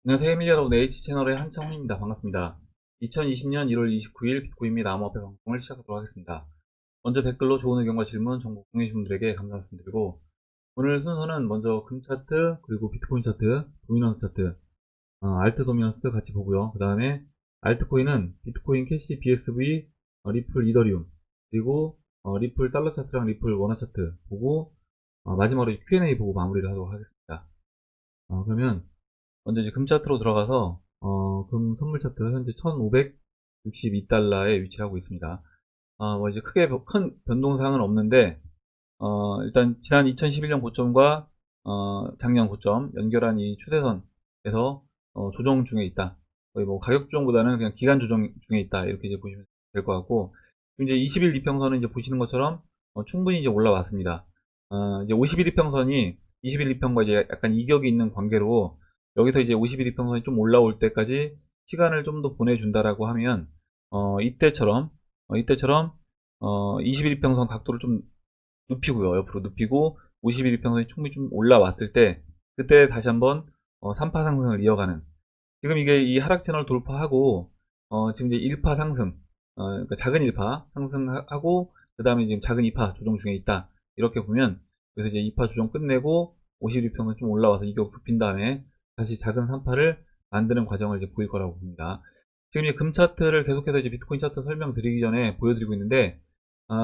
안녕하세요, 해밀 여러분. H채널의 한창훈입니다. 반갑습니다. 2020년 1월 29일 비트코인 및 암호화폐 방송을 시작하도록 하겠습니다. 먼저 댓글로 좋은 의견과 질문, 정보 공유해주신 분들에게 감사 말씀드리고, 오늘 순서는 먼저 금 차트, 그리고 비트코인 차트, 도미넌스 차트, 알트 도미넌스 같이 보고요. 그 다음에 알트코인은 비트코인, 캐시, BSV, 리플, 이더리움, 그리고 리플 달러 차트랑 리플 원화 차트 보고, 마지막으로 Q&A 보고 마무리를 하도록 하겠습니다. 그러면 먼저 이제 금 차트로 들어가서 금 선물 차트 현재 1562달러에 위치하고 있습니다. 뭐 이제 크게 큰 변동사항은 없는데 일단 지난 2011년 고점과 작년 고점 연결한 이 추세선에서 조정 중에 있다. 거의 뭐 가격 조정보다는 그냥 기간 조정 중에 있다. 이렇게 이제 보시면 될 것 같고, 지금 이제 20일 이평선은 이제 보시는 것처럼 충분히 이제 올라왔습니다. 이제 50일 이평선이 20일 이평과 이제 약간 이격이 있는 관계로 여기서 이제 50일 이평선이 좀 올라올 때까지 시간을 좀 더 보내준다라고 하면 이때처럼 21 이평선 각도를 좀 눕히고요. 옆으로 눕히고 51 이평선이 충분히 좀 올라왔을 때 그때 다시 한번 3파 상승을 이어가는, 지금 이게 이 하락 채널 돌파하고 지금 이제 1파 상승, 그러니까 작은 1파 상승하고 그 다음에 지금 작은 2파 조정 중에 있다. 이렇게 보면 그래서 이제 2파 조정 끝내고 52평선 좀 올라와서 이격 좁힌 다음에 다시 작은 3파를 만드는 과정을 이제 보일 거라고 봅니다. 지금 이제 금 차트를 계속해서 이제 비트코인 차트 설명드리기 전에 보여드리고 있는데,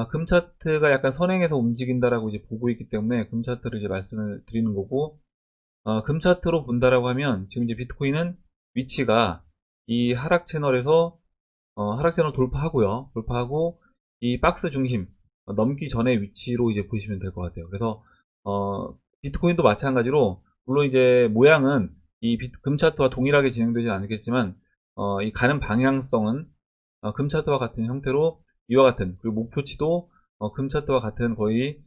금 차트가 약간 선행해서 움직인다라고 이제 보고 있기 때문에 금 차트를 이제 말씀을 드리는 거고, 금 차트로 본다라고 하면 지금 이제 비트코인은 위치가 이 하락 채널에서 하락 채널 돌파하고요. 돌파하고 이 박스 중심 넘기 전의 위치로 이제 보시면 될 것 같아요. 그래서 비트코인도 마찬가지로 물론 이제 모양은 이 금 차트와 동일하게 진행되지 않겠지만 이 가는 방향성은 금 차트와 같은 형태로 이와 같은, 그리고 목표치도 금 차트와 같은 거의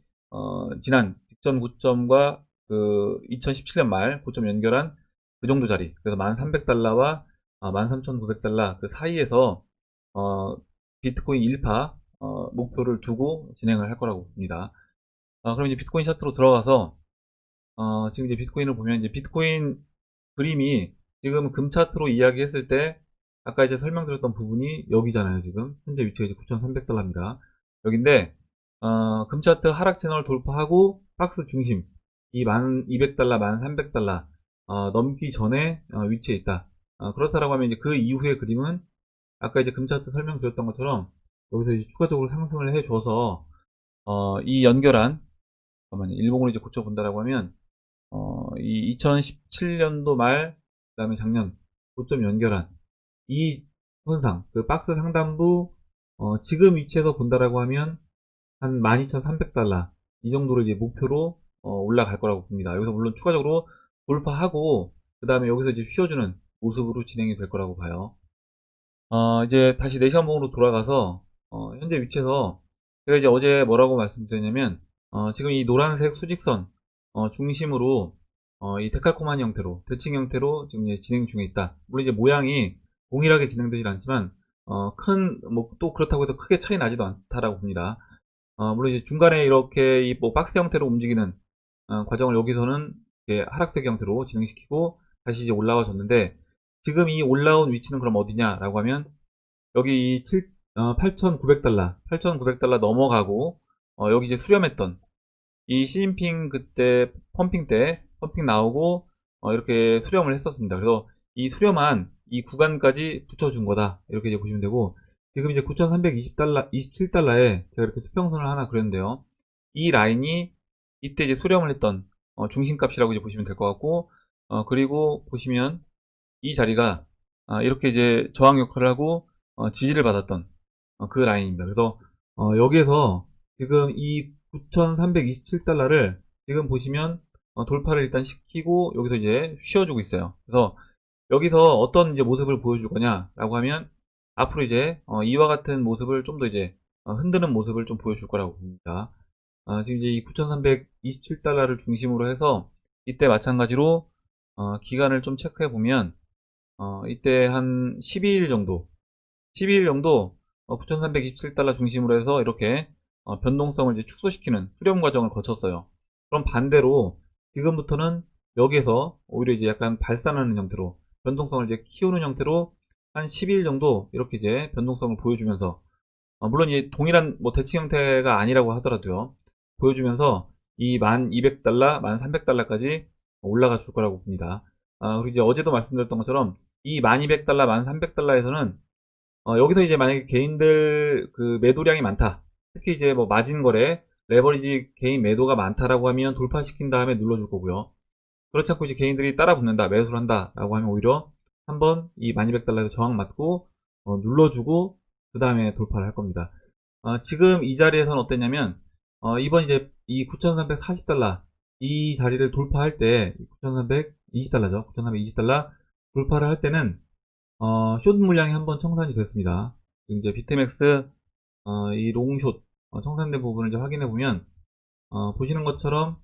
지난 직전 고점과 그 2017년 말 고점 연결한 그 정도 자리, 그래서 1300달러와 13,900달러 그 사이에서 비트코인 1파 목표를 두고 진행을 할 거라고 봅니다. 그럼 이제 비트코인 차트로 들어가서 지금 이제 비트코인을 보면 이제 비트코인 그림이 지금 금 차트로 이야기했을 때 아까 이제 설명드렸던 부분이 여기잖아요. 지금 현재 위치가 이제 9,300달러입니다. 여긴데 금 차트 하락 채널 돌파하고 박스 중심 이 1,200달러, 1,300달러 넘기 전에 위치해 있다. 그렇다라고 하면 이제 그 이후의 그림은 아까 이제 금 차트 설명드렸던 것처럼 여기서 이제 추가적으로 상승을 해줘서 이 연결한, 잠깐만요, 일봉으로 이제 고쳐본다라고 하면 이 2017년도 말, 그 다음에 작년 고점 연결한 이 선상, 그 박스 상단부, 지금 위치에서 본다라고 하면 한 12,300달러 이 정도로 이제 목표로 올라갈 거라고 봅니다. 여기서 물론 추가적으로 돌파하고 그 다음에 여기서 이제 쉬어주는 모습으로 진행이 될 거라고 봐요. 이제 다시 4시간봉으로 돌아가서 현재 위치에서 제가 이제 어제 뭐라고 말씀드렸냐면 지금 이 노란색 수직선 중심으로 이 데칼코마니 형태로, 대칭 형태로 지금 이제 진행 중에 있다. 물론 이제 모양이 동일하게 진행되질 않지만 뭐 또 그렇다고 해서 크게 차이 나지도 않다라고 봅니다. 물론 이제 중간에 이렇게 이 뭐 박스 형태로 움직이는 과정을 여기서는 이렇게 하락세 형태로 진행시키고 다시 이제 올라와 줬는데, 지금 이 올라온 위치는 그럼 어디냐라고 하면 여기 이 8,900달러 넘어가고 여기 이제 수렴했던 이 시진핑 그때 펌핑 때 펌핑 나오고 이렇게 수렴을 했었습니다. 그래서 이 수렴한 이 구간까지 붙여준 거다, 이렇게 이제 보시면 되고, 지금 이제 9,320달러, 27달러에 제가 이렇게 수평선을 하나 그렸는데요. 이 라인이 이때 이제 수렴을 했던 중심값이라고 이제 보시면 될 것 같고, 그리고 보시면 이 자리가 이렇게 이제 저항 역할을 하고 지지를 받았던 그 라인입니다. 그래서 여기에서 지금 이 9,327달러를 지금 보시면 돌파를 일단 시키고 여기서 이제 쉬어주고 있어요. 그래서 여기서 어떤 이제 모습을 보여줄 거냐라고 하면 앞으로 이제 이와 같은 모습을 좀 더 이제 흔드는 모습을 좀 보여줄 거라고 봅니다. 지금 이제 이 9,327달러를 중심으로 해서 이때 마찬가지로 기간을 좀 체크해 보면 이때 한 12일 정도 9,327달러 중심으로 해서 이렇게 변동성을 이제 축소시키는 수렴 과정을 거쳤어요. 그럼 반대로 지금부터는 여기에서 오히려 이제 약간 발산하는 형태로 변동성을 이제 키우는 형태로 한 12일 정도 이렇게 이제 변동성을 보여주면서 물론 이제 동일한 뭐 대치 형태가 아니라고 하더라도요. 보여주면서 이 1200달러, 1300달러까지 올라가 줄 거라고 봅니다. 그리고 이제 어제도 말씀드렸던 것처럼 이 1200달러, 1300달러에서는 여기서 이제 만약에 개인들 그 매도량이 많다. 특히 이제 뭐 마진 거래, 레버리지 개인 매도가 많다라고 하면 돌파시킨 다음에 눌러줄 거고요. 그렇지 않고 이제 개인들이 따라 붙는다, 매수를 한다라고 하면 오히려 한번 이 1200달러에서 저항 맞고 눌러주고 그 다음에 돌파를 할 겁니다. 지금 이 자리에서는 어땠냐면 이번 이제 이 9340달러 이 자리를 돌파할 때 9320달러죠. 9320달러 돌파를 할 때는 숏 물량이 한번 청산이 됐습니다. 지금 이제 비트맥스 이 롱숏 청산된 부분을 이제 확인해 보면 보시는 것처럼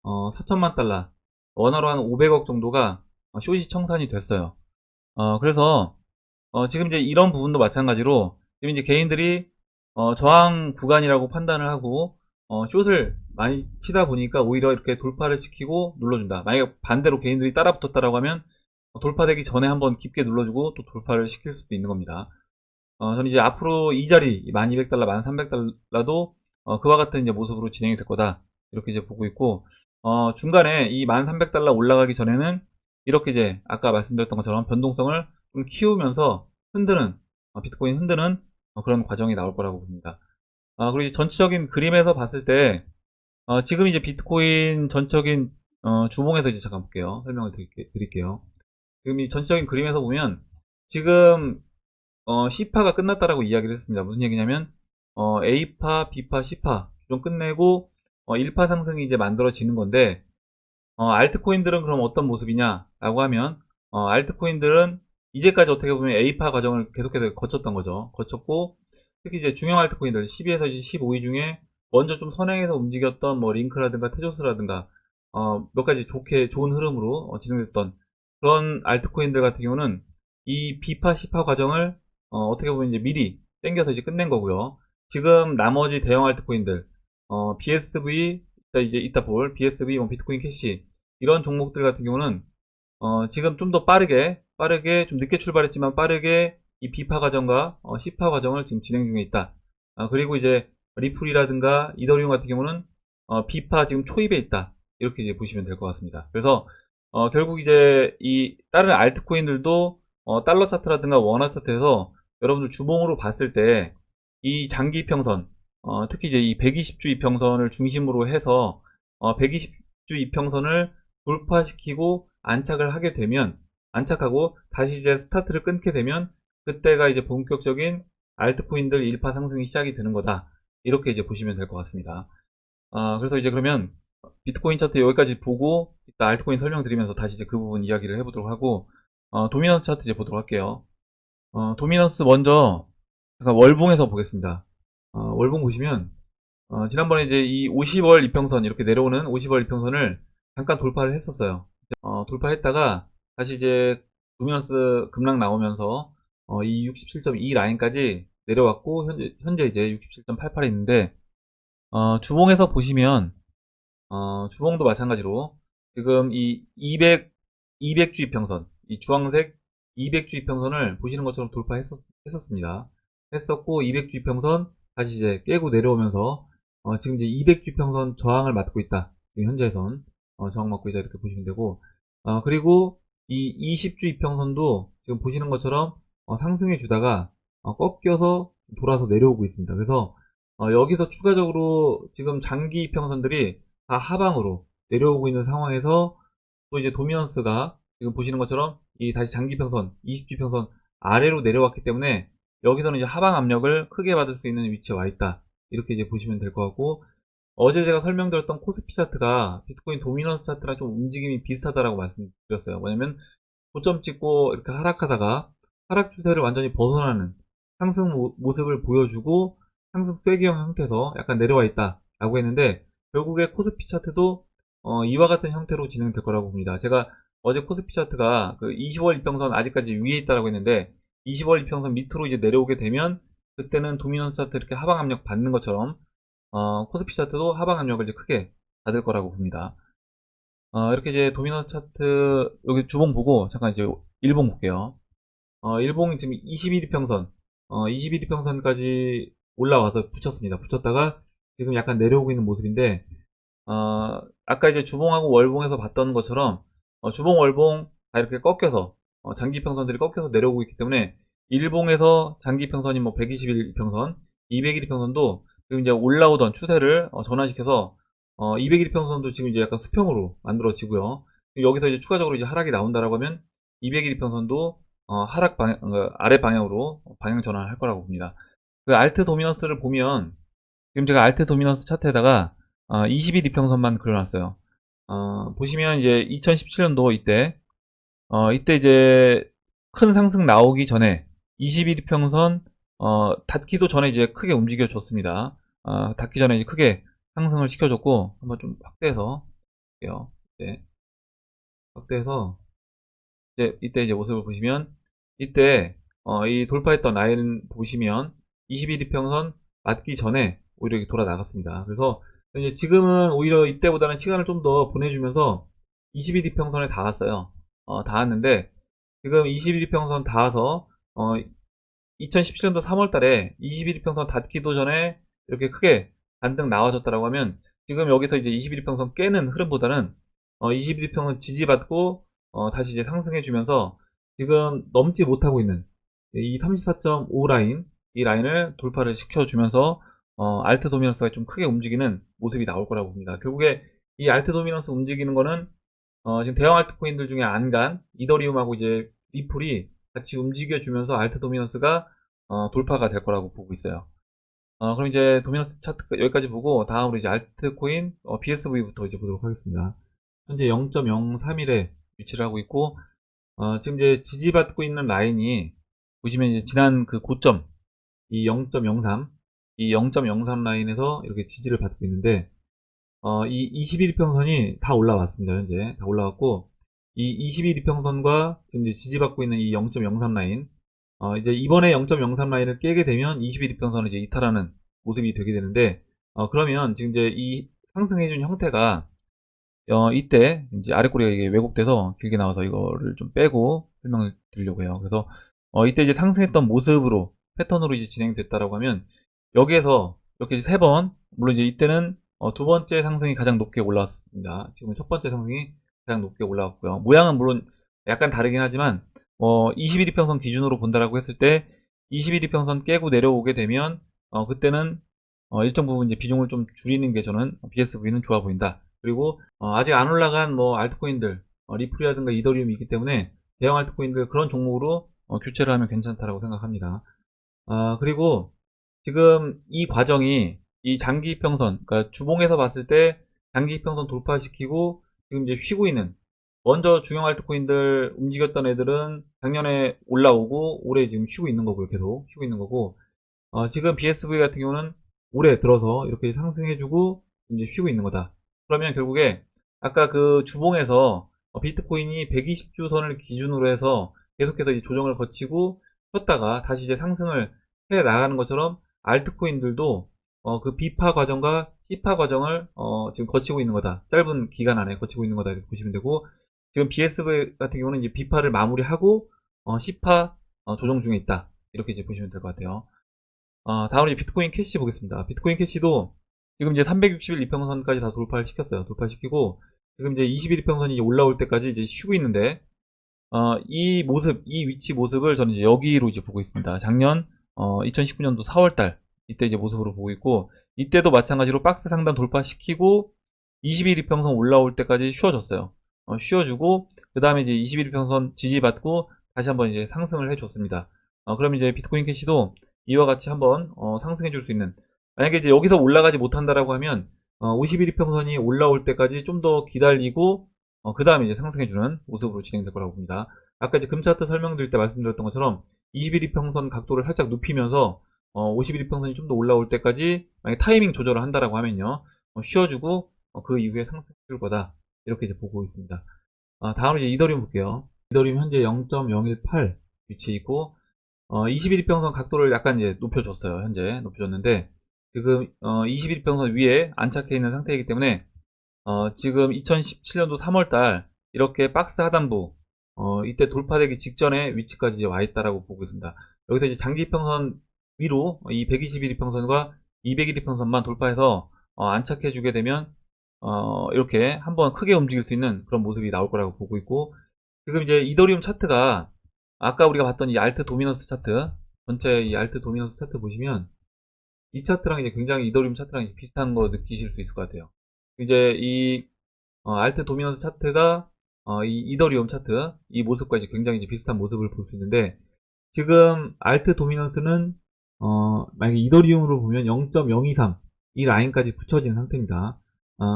4천만 달러 원화로 한 500억 정도가 숏이 청산이 됐어요. 그래서 지금 이제 이런 부분도 마찬가지로 지금 이제 개인들이 저항 구간이라고 판단을 하고 숏을 많이 치다 보니까 오히려 이렇게 돌파를 시키고 눌러준다. 만약에 반대로 개인들이 따라 붙었다라고 하면 돌파되기 전에 한번 깊게 눌러주고 또 돌파를 시킬 수도 있는 겁니다. 저는 이제 앞으로 이 자리 1200달러, 1300달러도 그와 같은 이제 모습으로 진행이 될 거다. 이렇게 이제 보고 있고 중간에 이 1300달러 올라가기 전에는 이렇게 이제 아까 말씀드렸던 것처럼 변동성을 좀 키우면서 흔드는 비트코인 흔드는 그런 과정이 나올 거라고 봅니다. 그리고 이제 전체적인 그림에서 봤을 때 지금 이제 비트코인 전적인 주봉에서 이제 잠깐 볼게요. 설명을 드릴게요. 지금 이 전체적인 그림에서 보면 지금 C파가 끝났다라고 이야기를 했습니다. 무슨 얘기냐면 A파, B파, C파 좀 끝내고 1파 상승이 이제 만들어지는 건데 알트코인들은 그럼 어떤 모습이냐 라고 하면 알트코인들은 이제까지 어떻게 보면 A파 과정을 계속해서 거쳤던 거죠. 거쳤고 특히 이제 중형 알트코인들 12에서 15위 중에 먼저 좀 선행해서 움직였던 뭐 링크라든가 테조스라든가 몇 가지 좋은 흐름으로 진행됐던 그런 알트코인들 같은 경우는 이 B파, C파 과정을 어떻게 보면 이제 미리 땡겨서 이제 끝낸 거고요. 지금 나머지 대형 알트코인들 BSV 이따 볼 BSV, 뭐 비트코인 캐시 이런 종목들 같은 경우는 지금 좀 더 빠르게 좀 늦게 출발했지만 빠르게 이 B파 과정과 C파 과정을 지금 진행 중에 있다. 그리고 이제 리플이라든가 이더리움 같은 경우는 B파 지금 초입에 있다. 이렇게 이제 보시면 될 것 같습니다. 그래서 결국 이제 이 다른 알트코인들도 달러 차트라든가 원화 차트에서 여러분들 주봉으로 봤을 때 이 장기 이평선 특히 이제 이 120주 이평선을 중심으로 해서 120주 이평선을 돌파시키고 안착을 하게 되면 안착하고 다시 이제 스타트를 끊게 되면 그때가 이제 본격적인 알트코인들 1파 상승이 시작이 되는 거다. 이렇게 이제 보시면 될 것 같습니다. 그래서 이제 그러면 비트코인 차트 여기까지 보고 이따 알트코인 설명드리면서 다시 이제 그 부분 이야기를 해보도록 하고 도미넌스 차트 이제 보도록 할게요. 도미넌스 먼저 잠깐 월봉에서 보겠습니다. 월봉 보시면 지난번에 이제 이 50월 이평선 이렇게 내려오는 50월 이평선을 잠깐 돌파를 했었어요. 돌파했다가 다시 이제 도미넌스 급락 나오면서 이 67.2 라인까지 내려왔고 현재 이제 67.88에 있는데 주봉에서 보시면 주봉도 마찬가지로 지금 이 200주 이평선 이 주황색 200주 이평선을 보시는 것처럼 돌파했었습니다. 했었고 200주 이평선 다시 이제 깨고 내려오면서 지금 이제 200주 이평선 저항을 맞고 있다. 지금 현재선 저항 맞고 있다 이렇게 보시면 되고 그리고 이 20주 이평선도 지금 보시는 것처럼 상승해 주다가 꺾여서 돌아서 내려오고 있습니다. 그래서 여기서 추가적으로 지금 장기 이평선들이 다 하방으로 내려오고 있는 상황에서 또 이제 도미넌스가 지금 보시는 것처럼 이 다시 장기 평선 20주 평선 아래로 내려왔기 때문에 여기서는 이제 하방 압력을 크게 받을 수 있는 위치에 와 있다. 이렇게 이제 보시면 될 것 같고 어제 제가 설명드렸던 코스피 차트가 비트코인 도미넌스 차트랑 좀 움직임이 비슷하다라고 말씀드렸어요. 뭐냐면 고점 찍고 이렇게 하락하다가 하락 추세를 완전히 벗어나는 상승 모습을 보여주고 상승 쐐기형 형태에서 약간 내려와 있다 라고 했는데 결국에 코스피 차트도 이와 같은 형태로 진행될 거라고 봅니다. 제가 어제 코스피 차트가 그 20월 이평선 아직까지 위에 있다라고 했는데 20월 이평선 밑으로 이제 내려오게 되면 그때는 도미넌스 차트 이렇게 하방 압력 받는 것처럼 코스피 차트도 하방 압력을 이제 크게 받을 거라고 봅니다. 이렇게 이제 도미넌스 차트, 여기 주봉 보고, 잠깐 이제 일봉 볼게요. 일봉이 지금 21이평선, 21이평선까지 올라와서 붙였습니다. 붙였다가 지금 약간 내려오고 있는 모습인데, 아까 이제 주봉하고 월봉에서 봤던 것처럼, 주봉, 월봉 다 이렇게 꺾여서, 장기평선들이 꺾여서 내려오고 있기 때문에, 일봉에서 장기평선이 뭐 121이평선, 201이평선도 지금 이제 올라오던 추세를 전환시켜서, 201이평선도 지금 이제 약간 수평으로 만들어지고요. 여기서 이제 추가적으로 이제 하락이 나온다라고 하면, 201이평선도 하락 방향, 아래 방향으로 방향 전환할 거라고 봅니다. 그 알트 도미넌스를 보면, 지금 제가 알트 도미넌스 차트에다가 20일 이평선만 그려놨어요. 보시면 이제 2017년도 이때 이제 큰 상승 나오기 전에 21 이평선 닿기도 전에 이제 크게 움직여 줬습니다. 닿기 전에 이제 크게 상승을 시켜줬고, 한번 좀 확대해서 볼게요. 네, 확대해서 이때 이제 모습을 보시면, 이때 이 돌파했던 라인 보시면 21 이평선 맞기 전에 오히려 이렇게 돌아 나갔습니다. 그래서 이제 지금은 오히려 이때보다는 시간을 좀 더 보내주면서 21 이평선에 닿았어요. 닿았는데 지금 21 이평선 닿아서 2017년도 3월 달에 21 이평선 닿기도 전에 이렇게 크게 반등 나와줬다라고 하면, 지금 여기서 이제 21 이평선 깨는 흐름보다는 21 이평선 지지받고 다시 이제 상승해주면서 지금 넘지 못하고 있는 이 34.5 라인, 이 라인을 돌파를 시켜주면서 알트 도미넌스가 좀 크게 움직이는 모습이 나올 거라고 봅니다. 결국에 이 알트 도미넌스 움직이는 거는 지금 대형 알트코인들 중에 안간 이더리움하고 이제 리플이 같이 움직여주면서 알트 도미넌스가 돌파가 될 거라고 보고 있어요. 그럼 이제 도미넌스 차트 여기까지 보고 다음으로 이제 알트코인 BSV부터 이제 보도록 하겠습니다. 현재 0.03일에 위치를 하고 있고, 지금 이제 지지받고 있는 라인이 보시면 이제 지난 그 고점 이 0.03, 이 0.03 라인에서 이렇게 지지를 받고 있는데, 이 21이평선이 다 올라왔습니다. 현재 다 올라왔고, 이 21이평선과 지금 이제 지지받고 있는 이 0.03 라인, 이제 이번에 0.03 라인을 깨게 되면 21이평선을 이제 이탈하는 모습이 되게 되는데, 그러면 지금 이제 이 상승해준 형태가 이때 이제 아랫꼬리가 이게 왜곡돼서 길게 나와서 이거를 좀 빼고 설명을 드리려고 해요. 그래서 이때 이제 상승했던 모습으로 패턴으로 이제 진행됐다라고 하면, 여기에서 이렇게 세 번, 물론 이제 이때는 두 번째 상승이 가장 높게 올라왔습니다. 지금은 첫 번째 상승이 가장 높게 올라왔고요. 모양은 물론 약간 다르긴 하지만 21이평선 기준으로 본다라고 했을 때 21이평선 깨고 내려오게 되면 그때는 일정 부분 이제 비중을 좀 줄이는 게 저는 BSV는 좋아 보인다. 그리고 아직 안 올라간 뭐 알트코인들, 리플이라든가 이더리움이 있기 때문에 대형 알트코인들 그런 종목으로 교체를 하면 괜찮다라고 생각합니다. 그리고 지금 이 과정이 이 장기 이평선, 그러니까 주봉에서 봤을 때 장기 이평선 돌파시키고 지금 이제 쉬고 있는, 먼저 중형 알트코인들 움직였던 애들은 작년에 올라오고 올해 지금 쉬고 있는 거고요. 계속 쉬고 있는 거고, 지금 BSV 같은 경우는 올해 들어서 이렇게 상승해주고 이제 쉬고 있는 거다. 그러면 결국에 아까 그 주봉에서 비트코인이 120주 선을 기준으로 해서 계속해서 이 조정을 거치고 쉬었다가 다시 이제 상승을 해 나가는 것처럼, 알트코인들도 그 B파 과정과 C파 과정을 지금 거치고 있는 거다. 짧은 기간 안에 거치고 있는 거다 이렇게 보시면 되고, 지금 BSV 같은 경우는 이제 B파를 마무리하고 C파 조정 중에 있다. 이렇게 이제 보시면 될 것 같아요. 다음으로 이제 비트코인 캐시 보겠습니다. 비트코인 캐시도 지금 이제 360일 이평선까지 다 돌파를 시켰어요. 돌파시키고 지금 이제 20일 이평선이 올라올 때까지 이제 쉬고 있는데, 이 모습, 이 위치 모습을 저는 이제 여기로 이제 보고 있습니다. 작년 2019년도 4월달 이때 이제 모습으로 보고 있고, 이때도 마찬가지로 박스 상단 돌파시키고 20일 이평선 올라올 때까지 쉬어줬어요. 쉬어주고 그 다음에 이제 21 이평선 지지받고 다시 한번 이제 상승을 해줬습니다. 그럼 이제 비트코인 캐시도 이와 같이 한번 상승해 줄 수 있는, 만약에 이제 여기서 올라가지 못한다라고 하면 51 이평선이 올라올 때까지 좀 더 기다리고 그 다음에 이제 상승해 주는 모습으로 진행될 거라고 봅니다. 아까 이제 금차트 설명드릴 때 말씀드렸던 것처럼 21 이평선 각도를 살짝 눕히면서 51 이평선이 좀 더 올라올 때까지 만약에 타이밍 조절을 한다라고 하면요, 쉬어주고 그 이후에 상승해 줄 거다, 이렇게 이제 보고 있습니다. 다음으로 이제 이더리움 볼게요. 이더리움 현재 0.018 위치에 있고 21이평선 각도를 약간 이제 높여줬어요. 현재 높여줬는데 지금 21이평선 위에 안착해 있는 상태이기 때문에 지금 2017년도 3월달 이렇게 박스 하단부 이때 돌파되기 직전에 위치까지 이제 와 있다라고 보고 있습니다. 여기서 이제 장기평선 위로 이 120일 이평선과 200일 이평선만 돌파해서 안착해 주게 되면 이렇게 한번 크게 움직일 수 있는 그런 모습이 나올 거라고 보고 있고, 지금 이제 이더리움 차트가 아까 우리가 봤던 이 알트 도미넌스 차트, 전체 이 알트 도미넌스 차트 보시면 이 차트랑 이제 굉장히 이더리움 차트랑 비슷한 거 느끼실 수 있을 것 같아요. 이제 이 알트 도미넌스 차트가 이 이더리움 차트 이 모습과 이제 굉장히 이제 비슷한 모습을 볼 수 있는데, 지금 알트 도미넌스는 만약에 이더리움으로 보면 0.023 이 라인까지 붙여진 상태입니다.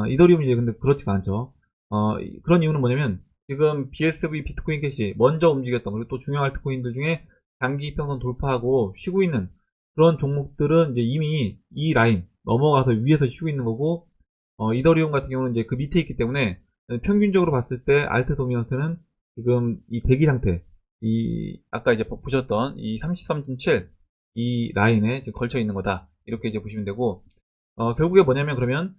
이더리움이 이제 근데 그렇지가 않죠. 그런 이유는 뭐냐면 지금 BSV 비트코인 캐시 먼저 움직였던, 그리고 또 중요한 알트코인들 중에 장기 이평선 돌파하고 쉬고 있는 그런 종목들은 이제 이미 이 라인 넘어가서 위에서 쉬고 있는 거고, 이더리움 같은 경우는 이제 그 밑에 있기 때문에 평균적으로 봤을 때 알트 도미넌스는 지금 이 대기 상태, 이 아까 이제 보셨던 이 33.7 이 라인에 지금 걸쳐 있는 거다, 이렇게 이제 보시면 되고, 결국에 뭐냐면 그러면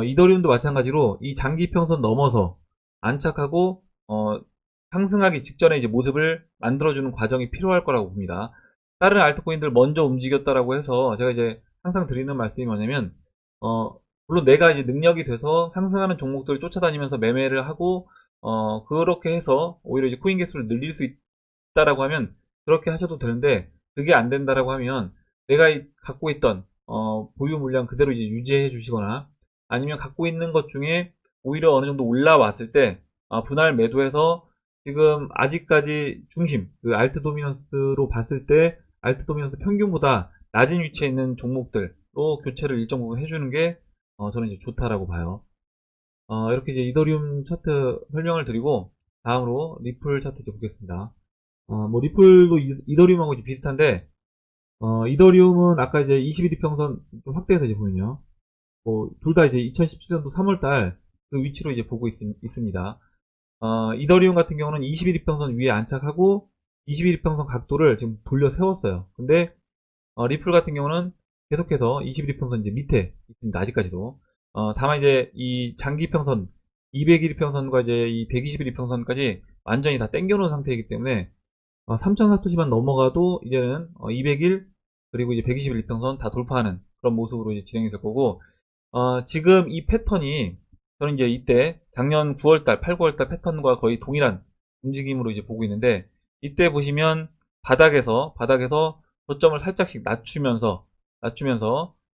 이더리움도 마찬가지로 이 장기 평선 넘어서 안착하고 상승하기 직전에 이제 모습을 만들어주는 과정이 필요할 거라고 봅니다. 다른 알트코인들 먼저 움직였다라고 해서 제가 이제 항상 드리는 말씀이 뭐냐면 물론 내가 이제 능력이 돼서 상승하는 종목들을 쫓아다니면서 매매를 하고 그렇게 해서 오히려 이제 코인 개수를 늘릴 수 있다라고 하면 그렇게 하셔도 되는데, 그게 안 된다라고 하면 내가 갖고 있던 보유 물량 그대로 이제 유지해 주시거나, 아니면 갖고 있는 것 중에 오히려 어느 정도 올라왔을 때 분할 매도해서 지금 아직까지 중심, 그 알트 도미넌스로 봤을 때 알트 도미넌스 평균보다 낮은 위치에 있는 종목들로 교체를 일정 부분 해주는 게 저는 이제 좋다라고 봐요. 이렇게 이제 이더리움 차트 설명을 드리고, 다음으로 리플 차트 이제 보겠습니다. 뭐 리플도 이더리움하고 이제 비슷한데, 이더리움은 아까 이제 21일 평선 좀 확대해서 이제 보면요, 뭐 둘 다 이제 2017년도 3월달 그 위치로 이제 보고 있습니다. 이더리움 같은 경우는 21일 평선 위에 안착하고 21일 평선 각도를 지금 돌려 세웠어요. 근데 리플 같은 경우는 계속해서 21일 평선 이제 밑에 있습니다. 아직까지도. 다만 이제 이 장기 평선 200일 평선과 이제 이 120일 평선까지 완전히 다 땡겨놓은 상태이기 때문에 3,400만 넘어가도 이제는 200일 그리고 이제 120일 이평선 다 돌파하는 그런 모습으로 이제 진행이 될 거고, 지금 이 패턴이 저는 이제 이때 작년 9월달, 8, 9월달 패턴과 거의 동일한 움직임으로 이제 보고 있는데, 이때 보시면 바닥에서 저점을 살짝씩 낮추면서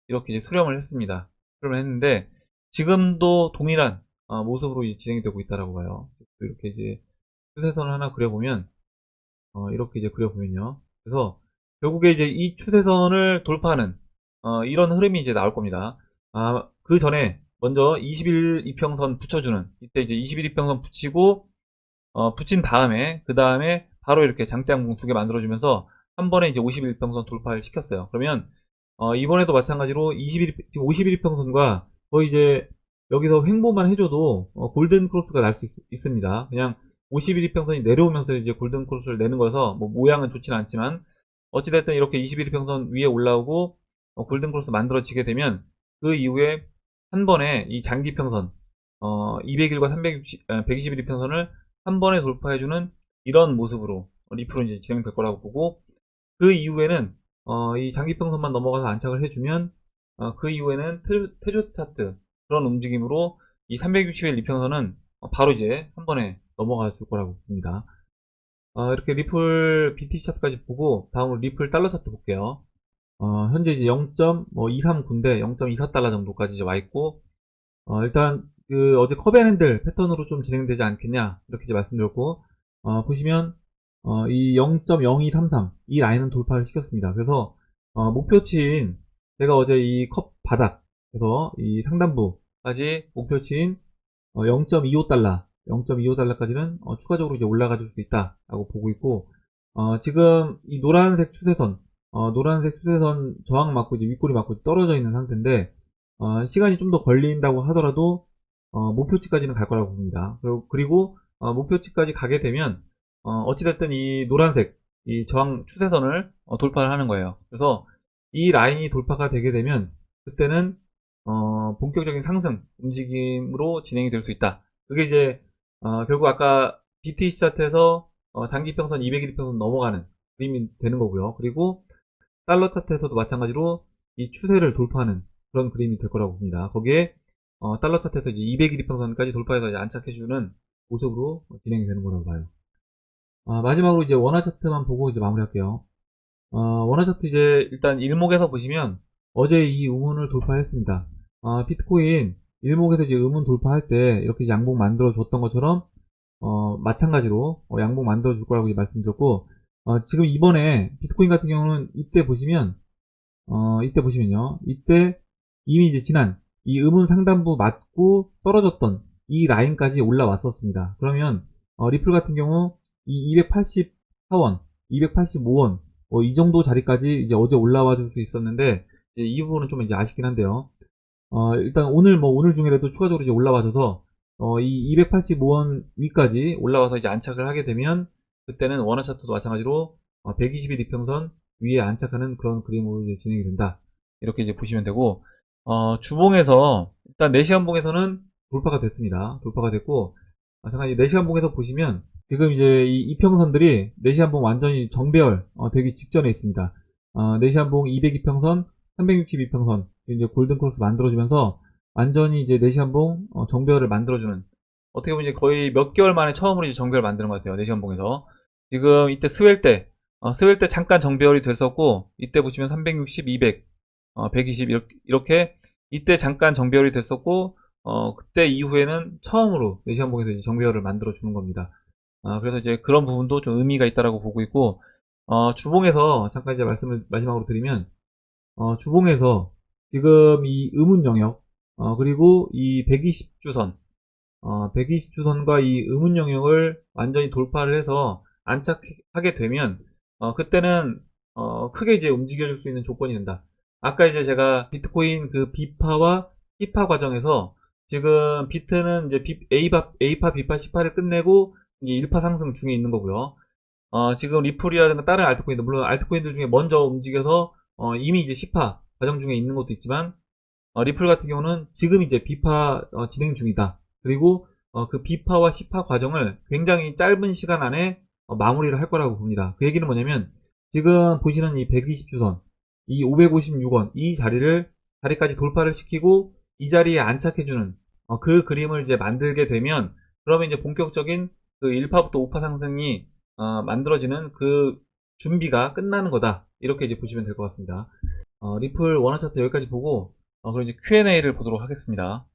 이렇게 이제 수렴을 했습니다. 수렴을 했는데 지금도 동일한 모습으로 이제 진행이 되고 있다라고 봐요. 이렇게 이제 추세선을 하나 그려보면 이렇게 이제 그려보면요. 그래서 결국에 이제 이 추세선을 돌파하는 이런 흐름이 이제 나올 겁니다. 그 전에 먼저 20일 이평선 붙여주는, 이때 이제 20일 이평선 붙이고 붙인 다음에 그 다음에 바로 이렇게 장대양봉 두 개 만들어주면서 한 번에 이제 50일 이평선 돌파를 시켰어요. 그러면 이번에도 마찬가지로 20일 지금 50일 이평선과 거의 이제 여기서 횡보만 해줘도 골든 크로스가 날 수 있습니다. 그냥 50일 이평선이 내려오면서 이제 골든 크로스를 내는 거여서 뭐 모양은 좋지는 않지만, 어찌됐든 이렇게 21일 이평선 위에 올라오고 골든 크로스 만들어지게 되면 그 이후에 한 번에 이 장기 평선 200일과 120일 이평선을 한 번에 돌파해주는 이런 모습으로 리플은 이제 진행될 거라고 보고, 그 이후에는 이 장기평선만 넘어가서 안착을 해주면 그 이후에는 테조스 차트 그런 움직임으로 이 360일 이평선은 바로 이제 한 번에 넘어가 줄 거라고 봅니다. 이렇게 리플 BTC 차트까지 보고 다음으로 리플 달러 차트 볼게요. 현재 이제 0.239인데 0.24달러 정도까지 이제 와 있고, 일단 그 어제 커벤핸들 패턴으로 좀 진행되지 않겠냐 이렇게 이제 말씀드렸고, 보시면 이 0.0233 이 라인은 돌파를 시켰습니다. 그래서 목표치인, 제가 어제 이 컵 바닥에서 이 상단부까지 목표치인 0.25달러 0.25달러까지는 추가적으로 이제 올라가 줄 수 있다라고 보고 있고, 지금 이 노란색 추세선 저항 맞고 이제 윗꼬리 맞고 떨어져 있는 상태인데, 시간이 좀 더 걸린다고 하더라도 목표치까지는 갈 거라고 봅니다. 그리고 목표치까지 가게 되면 어찌됐든 이 노란색 이 저항 추세선을 돌파를 하는 거예요. 그래서 이 라인이 돌파가 되게 되면 그때는 본격적인 상승 움직임으로 진행이 될 수 있다. 그게 이제 결국 아까 BTC 차트에서 장기평선 200일 이평선 넘어가는 그림이 되는 거고요. 그리고 달러 차트에서도 마찬가지로 이 추세를 돌파하는 그런 그림이 될 거라고 봅니다. 거기에 달러 차트에서 이제 200일 이평선까지 돌파해서 이제 안착해주는 모습으로 진행이 되는 거라고 봐요. 마지막으로 이제 원화 차트만 보고 이제 마무리할게요. 원화 차트 이제 일단 일목에서 보시면 어제 이 음운을 돌파했습니다. 비트코인 일목에서 이제 음운 돌파할 때 이렇게 이제 양봉 만들어 줬던 것처럼 마찬가지로 양봉 만들어 줄 거라고 이제 말씀드렸고, 지금 이번에 비트코인 같은 경우는 이때 보시면요, 이때 이미 이제 지난 이 음운 상단부 맞고 떨어졌던 이 라인까지 올라왔었습니다. 그러면 리플 같은 경우 이 284원, 285원 이 정도 자리까지 이제 어제 올라와 줄 수 있었는데, 이 부분은 좀 이제 아쉽긴 한데요. 일단 오늘 중에라도 추가적으로 이제 올라와줘서 이 285원 위까지 올라와서 이제 안착을 하게 되면, 그때는 원화 차트도 마찬가지로 120일 이평선 위에 안착하는 그런 그림으로 이제 진행이 된다. 이렇게 이제 보시면 되고, 주봉에서 일단 4시간 봉에서는 돌파가 됐습니다. 돌파가 됐고, 마찬가지 4시간 봉에서 보시면 지금 이제 이 이평선들이 4시간 봉 완전히 정배열 되기 직전에 있습니다. 4시간 봉 202평선, 362평선 이제 골든 크로스 만들어주면서 완전히 이제 4시간 봉 정배열을 만들어주는, 어떻게 보면 이제 거의 몇 개월 만에 처음으로 이제 정배열 만드는 것 같아요. 4시간 봉에서. 지금 이때 스웰 때 잠깐 정배열이 됐었고, 이때 보시면 360, 200, 120 이렇게 이때 잠깐 정배열이 됐었고, 그때 이후에는 처음으로 4시간 봉에서 이제 정배열을 만들어 주는 겁니다. 그래서 이제 그런 부분도 좀 의미가 있다라고 보고 있고, 주봉에서 잠깐 이제 말씀을 마지막으로 드리면, 주봉에서 지금 이 음운 영역, 그리고 이 120주선, 120주선과 이 음운 영역을 완전히 돌파를 해서 안착하게 되면, 그때는, 크게 이제 움직여줄 수 있는 조건이 된다. 아까 이제 제가 비트코인 그 B파와 C파 과정에서 지금 비트는 이제 A파, B파, C파를 끝내고 이제 1파 상승 중에 있는 거고요. 지금 리플이라든가 다른 알트코인들, 물론 알트코인들 중에 먼저 움직여서 이미 이제 C파 과정 중에 있는 것도 있지만, 리플 같은 경우는 지금 이제 B파 진행 중이다. 그리고 그 B파와 C파 과정을 굉장히 짧은 시간 안에 마무리를 할 거라고 봅니다. 그 얘기는 뭐냐면, 지금 보시는 이 120주선, 이 556원, 이 자리까지 돌파를 시키고 이 자리에 안착해주는 그 그림을 이제 만들게 되면, 그러면 이제 본격적인 그 1파부터 5파 상승이 만들어지는 그 준비가 끝나는 거다. 이렇게 이제 보시면 될 것 같습니다. 리플 원화 차트 여기까지 보고, 그럼 이제 Q&A를 보도록 하겠습니다.